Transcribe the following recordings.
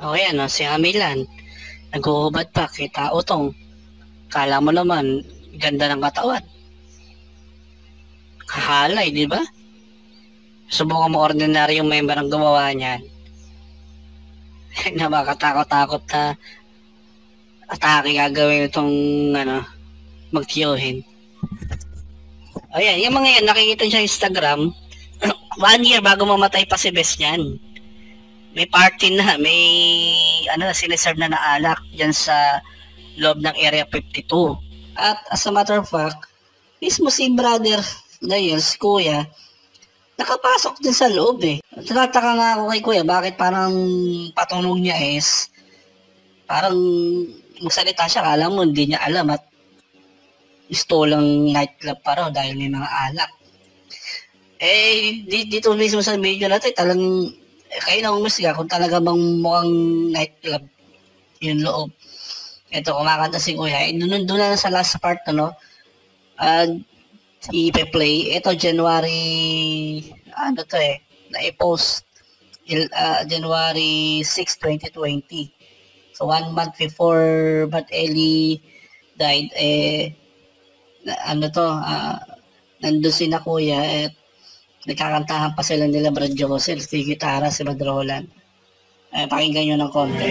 O yan, no, si Amilan. Naghuhubad pa, kita utong. Kala mo naman, ganda ng katawan. Kahalay, di ba? Subukan mo ordinaryong member ang gumawa niyan. Na makakatakot-takot na atake gagawin itong magtiyohin. O yan, yung mga yan, nakikita niya sa Instagram, 1 year bago mamatay pa si Bes niyan. May party na, may siniserve na alak dyan sa loob ng Area 52. At as a matter of fact, mismo si brother na yun, si kuya, nakapasok din sa loob eh. Tinataka nga ako kay kuya, bakit parang patunog niya is, parang magsalita siya, kala mo hindi niya alam at istolang nightclub pa raw dahil may mga alak. Dito mismo sa video natin, talagang kayo na umusga kung talaga bang mukhang nightclub yung loob. Ito, kumakanta si kuya. Doon na sa last part, i-play. Ito, January, na-post January 6, 2020. So, 1 month before Bat Eli died, nandun si na kuya, nagkakantahan pa sila nila Brad Joseph, si gitara, si Brad Roland. Pakinggan nyo ng konti.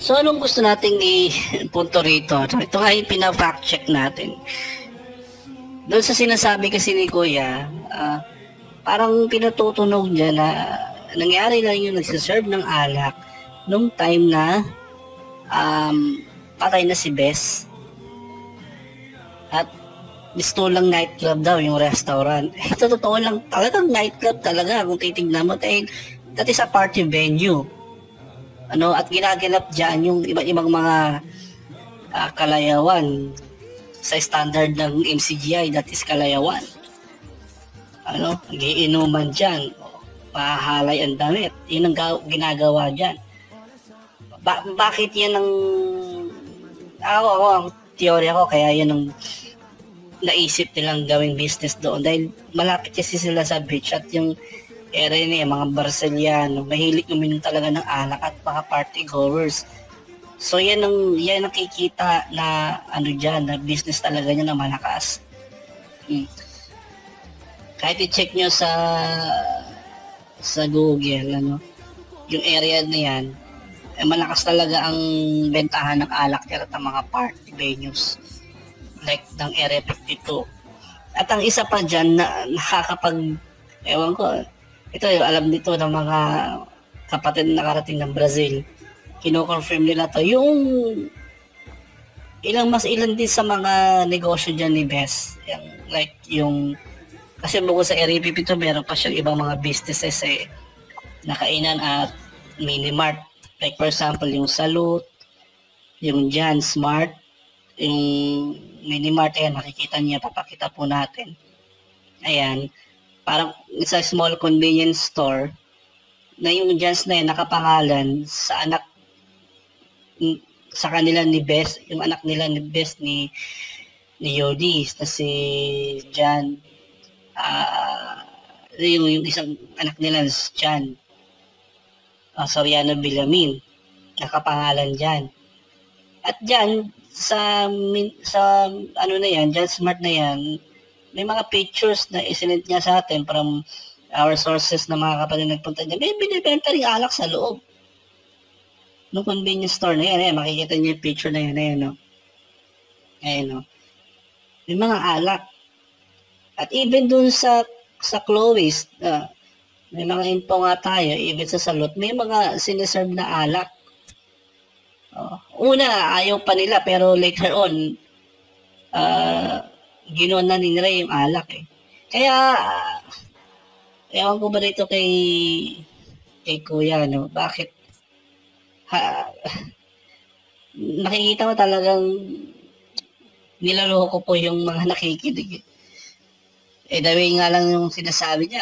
So, anong gusto nating i-punto rito? Ito ay pina-fact check natin. Doon sa sinasabi kasi ni Kuya, parang pinatutunog niya na nangyari lang yung nagsiserve ng alak nung time na patay na si Bes. At gusto lang nightclub daw yung restaurant. Ito totoo lang, talagang nightclub talaga kung titignan mo. That is a party venue. At ginaganap dyan yung iba't ibang mga kalayawan sa standard ng MCGI, that is kalayawan. Giinuman dyan, pahalay ang damit, yun ang ginagawa dyan. Bakit yan ang ang teorya ko, kaya yun ang naisip nilang gawing business doon dahil malapit kasi sila sa beach at yung area niya, mga Barceliano, mahilig uminom talaga ng alak at mga party goers. So yan ang nakikita na dyan, na business talaga niya na malakas. Kahit i-check nyo sa Google, yung area na yan, malakas talaga ang bentahan ng alak at ang mga party venues like ng Area 52. At ang isa pa dyan na ewan ko, ito alam nito ng mga kapatid na nakarating ng Brazil. Kino-confirm nila to. Yung ilan din sa mga negosyo dyan ni Bes. Kasi bukod sa Area 52, meron pa siyang ibang mga businesses na kainan at mini-mart. Like for example, yung Salute, yung Jan Smart, yung mini-mart, ayan, makikita niya, papakita po natin. Ayan. Parang sa small convenience store na yung Jans na yan nakapangalan sa kanila ni Bes, yung anak nila ni Bes ni Yodi, na si Jan, yung isang anak nila si Jan Soriano Villamin, nakapangalan dyan. At dyan sa na yan, Jan Smart na yan, may mga pictures na isinend niya sa atin from our sources na mga kapatid nagpunta niya. May binibenta rin alak sa loob. Nung convenience store na yan, makikita niyo yung picture na yan. Ayan. May mga alak. At even dun sa Chloe's, may mga info nga tayo, even sa Salot, may mga siniserve na alak. una, ayaw pa nila, pero later on, ginawa na nila yung alak eh. Kaya, ewan ko ba dito kay Kuya, no? Bakit? Nakikita mo talagang nilaloko po yung mga nakikinig. The way nga lang yung sinasabi niya,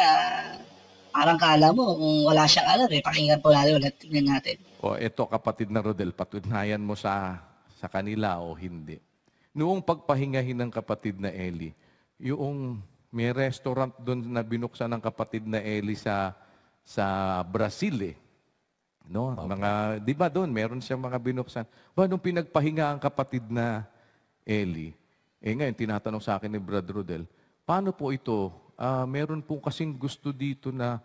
parang kala mo kung wala siyang alam eh. Pakinggan po natin ulit, tingnan natin. O eto kapatid na Rodel, patunayan mo sa kanila o hindi. Noong pagpahingahin ng kapatid na Eli, yung may restaurant doon na binuksan ng kapatid na Eli sa Brazil eh. No? Okay. Mga, di ba doon, meron siyang mga binuksan. Ba, nung pinagpahinga ang kapatid na Eli, ngayon tinatanong sa akin ni Brad Rodel, paano po ito? Meron po kasing gusto dito na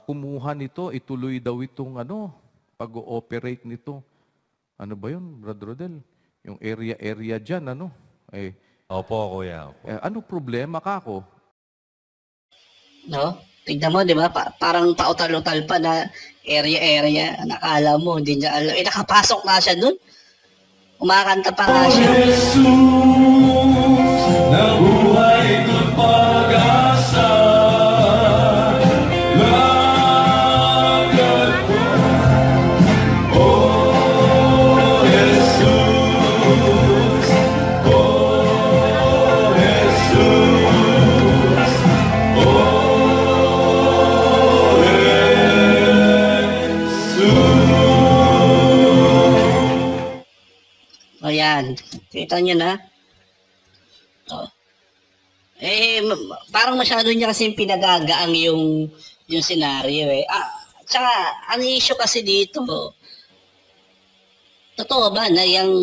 kumuha nito, ituloy daw itong pag-ooperate nito. Ano ba yun, Brad Rodel? Yung area dyan, Opo, kuya. Opo. Ano problema ka ako? No? Tignan mo, di ba? Parang pautal-utal pa na area. Nakala mo, hindi niya alam. Nakapasok na siya dun. Umakanta pa nga siya. Jesus, nabuhay kong pag-asa. Lakad ko. Oh, Jesus. Oh, Jesus. Oh, Jesus. O yan. Kita niyo na. Parang masyado niya kasi pinagagaang yung senaryo eh. Tsaka, ang issue kasi dito, totoo ba na yung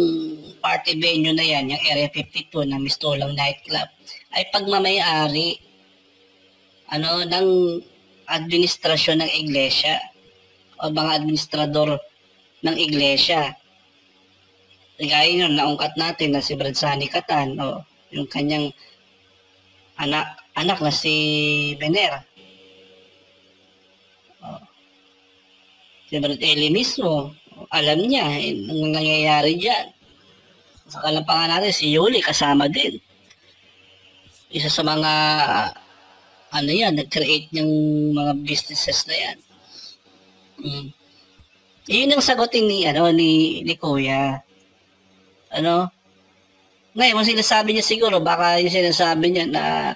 party venue na yan, yung Area 52 na Mistolang Nightclub, ay pagmamayari ng administrasyon ng iglesia o mga administrador ng iglesia. Gaya yun, naungkat natin na si Brad Sani Catan, yung kanyang anak na si Bener. Si Brad Eli mismo, alam niya, ang nangyayari dyan. Sa kalampangan natin, si Yuli kasama din. Isa sa mga, nag-create ng mga businesses na yan. Yun ang sagutin ni Kuya. Ngayon, kung sinasabi niya siguro, baka yung sinasabi niya na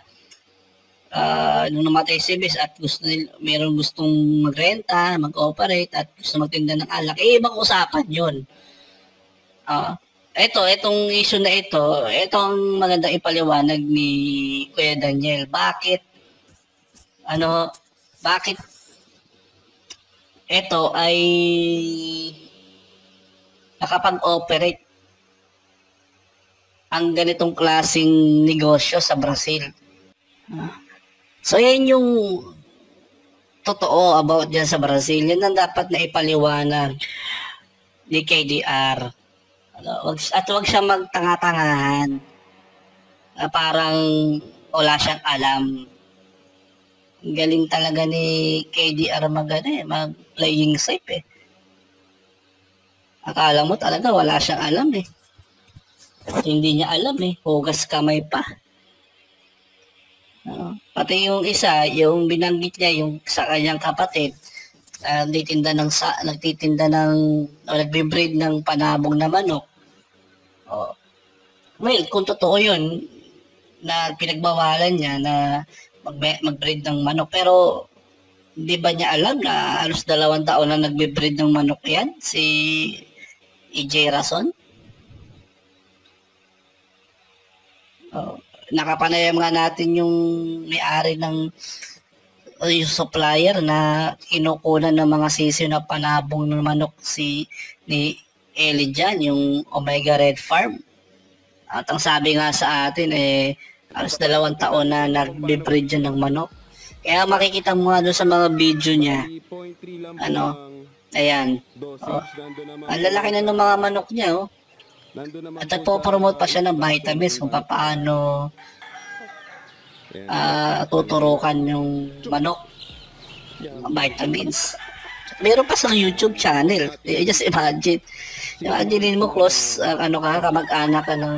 nung namatay si Bes at mayroong gustong magrenta, mag-operate at gusto magtinda ng alak, ibang usapan yun. Itong issue na ito ang magandang ipaliwanag ni Kuya Daniel. Bakit ito ay nakapag-operate ang ganitong klaseng negosyo sa Brazil. So, yan yung totoo about dyan sa Brazil. Yan ang dapat na ipaliwanag ni KDR. At huwag siya magtanga-tangahan. Parang wala siyang alam. Galing talaga ni KDR mag-playing safe eh. Akala mo talaga wala siyang alam eh. At hindi niya alam eh, hugas kamay pa. Pati yung isa, yung binanggit niya, yung sa kanyang kapatid, nagbe-breed ng panabong na manok. Well, kung totoo yun, na pinagbawalan niya na mag-breed ng manok, pero hindi ba niya alam na halos 2 taon na nagbe-breed ng manok yan, si EJ Rason? Nakapanayam nga natin yung may-ari ng yung supplier na kinukunan ng mga sisiw na panabong ng manok ni Eli dyan, yung Omega Red Farm. At ang sabi nga sa atin halos 2 taon na nagbe-breed dyan ng manok. Kaya makikita mo nga doon sa mga video niya, ayan, ang lalaki na ng mga manok niya, at nagpo-promote pa siya ng vitamins kung paano tuturukan yung manok, vitamins. Meron pa sa YouTube channel. Just imagine, Imagine mo close, kamag-anak ka ng,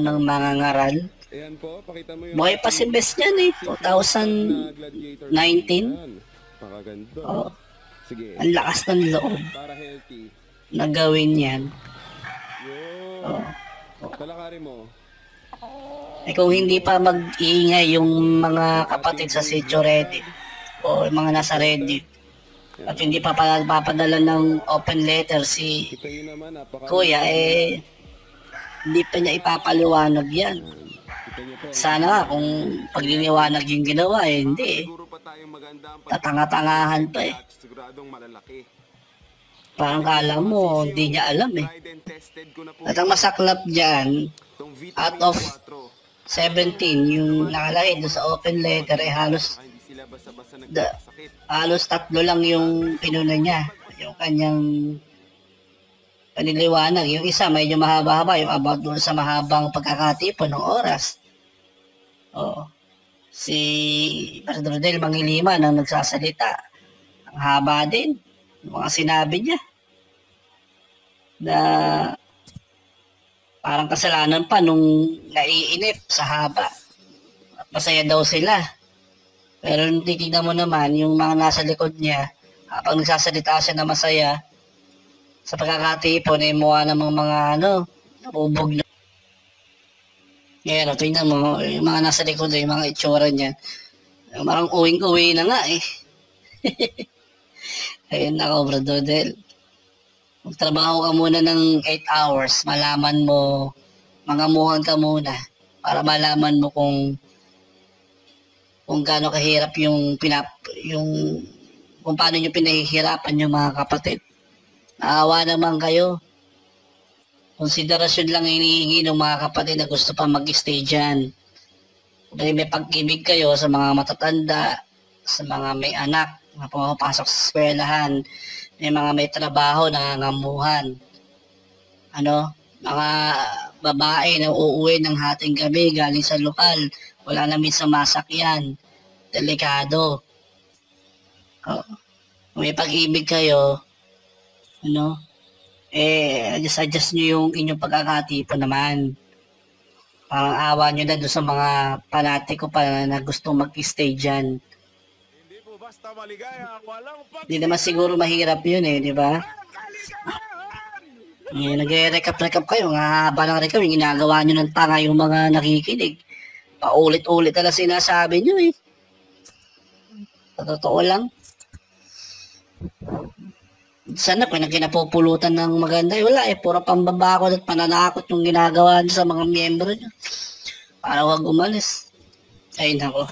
ng mga ngaral. Ayan po, pakita mo yung Buhay pa si Bes niyan eh, 2019. Pakaganda. Oh, Sige, ang lakas ng loob para healthy. na gawin yan. Yun. Talakarin mo. Eh kung hindi pa mag-iingay yung mga kapatid sa sitio Reddit o yung mga nasa Reddit at hindi pa papadala ng open letter si Kita yun naman, Kuya, hindi pa niya ipapaliwanag yan. Kita niyo po. Sana nga kung pagliliwanag yung ginawa, hindi. Siguro pa tayong maganda ang Tatanga-tangahan pa eh. siguradong malalaki. Parang kala mo, hindi niya alam eh. Tried and tested ko na po At ang masaklap dyan, itong out vitamin of 4. 17, yung nakalagay doon sa open letter ay halos Hindi sila basta-basta Da- nagkakasakit. halos 3 lang yung pinuna niya. Yung kanyang paniliwanag. Yung isa medyo mahaba-haba, yung about doon sa mahabang pagkakatipon ng oras. Oo. Si Brother Rodel Mangilima nang nagsasalita. Ang haba din. Yung mga sinabi niya. Na parang kasalanan pa nung naiinip sa haba. At masaya daw sila. Pero nung titignan mo naman, yung mga nasa likod niya, habang nagsasalita siya na masaya, sa pagkakatipon, ay mukha namang mga nabubog na. Ngayon, tingnan mo, yung mga nasa likod, yung mga itsura niya, parang uwing-uwi na nga eh. Ayun ako, Bro Dodel. Magtrabaho ka muna ng 8 hours, malaman mo, mangamuhan ka muna, para malaman mo kung gaano kahirap yung kung paano nyo pinahihirapan yung mga kapatid. Naawa naman kayo. Konsiderasyon lang hinihingi ng mga kapatid na gusto pa mag-stay dyan. May pag-ibig kayo sa mga matatanda, sa mga may anak na pumapasok sa eskwelahan, may mga may trabaho, nangangamuhan. Mga babae na uuwi ng hating gabi galing sa lokal, wala na minsan masakyan. Delikado. May pag-ibig kayo, adjust nyo yung inyong pagkakatipon naman. Parang awa nyo na doon sa mga panatiko pa na gustong mag-stay dyan. Hindi po basta maligaya, walang Hindi naman siguro mahirap yun eh, di ba? Nagre-recap kayo, nga haba ng recap, yung ginagawa nyo ng tanga yung mga nakikinig. Paulit-ulit na sinasabi nyo eh. Sa totoo lang. Sana kung kinapupulutan ng maganda, wala eh, puro pambabakot at pananakot yung ginagawa nyo sa mga miyembro nyo. Para huwag umalis. Ay nako.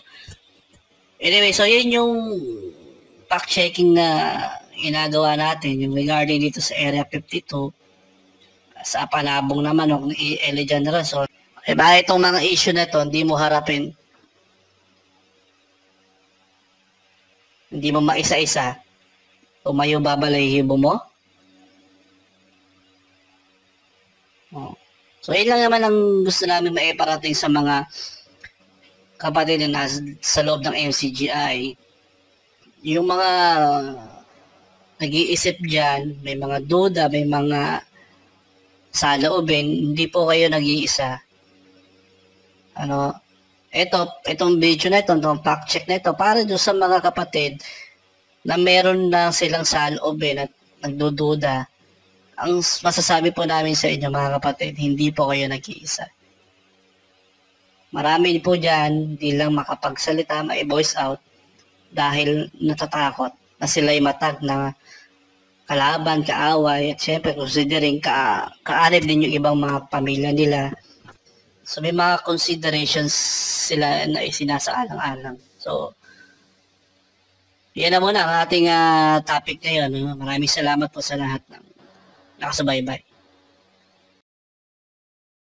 Anyway, so yun yung fact-checking na ginagawa natin, yung regarding dito sa Area 52. Sa panabong naman ng Eli General. So, bakit itong mga issue na ito, hindi mo harapin? Hindi mo maisa-isa? Tumayo babalahibo mo? Oh. So, yun lang naman ang gusto namin maiparating sa mga kapatid na sa loob ng MCGI. Yung mga nag-iisip dyan, may mga duda, may mga saloobin, hindi po kayo nag-iisa. Itong video na ito, itong fact check na ito, para doon sa mga kapatid na meron na silang saloobin at nagdududa. Ang masasabi po namin sa inyo mga kapatid, hindi po kayo nag-iisa. Marami po dyan, hindi lang makapagsalita, ma-voice out dahil natatakot na sila'y matag na kalaban, kaaway, at syempre considering kaanib din yung ibang mga pamilya nila. So may mga considerations sila na isinasaalang-alang. So, yan na muna ang ating topic ngayon. Maraming salamat po sa lahat ng nakasubaybay.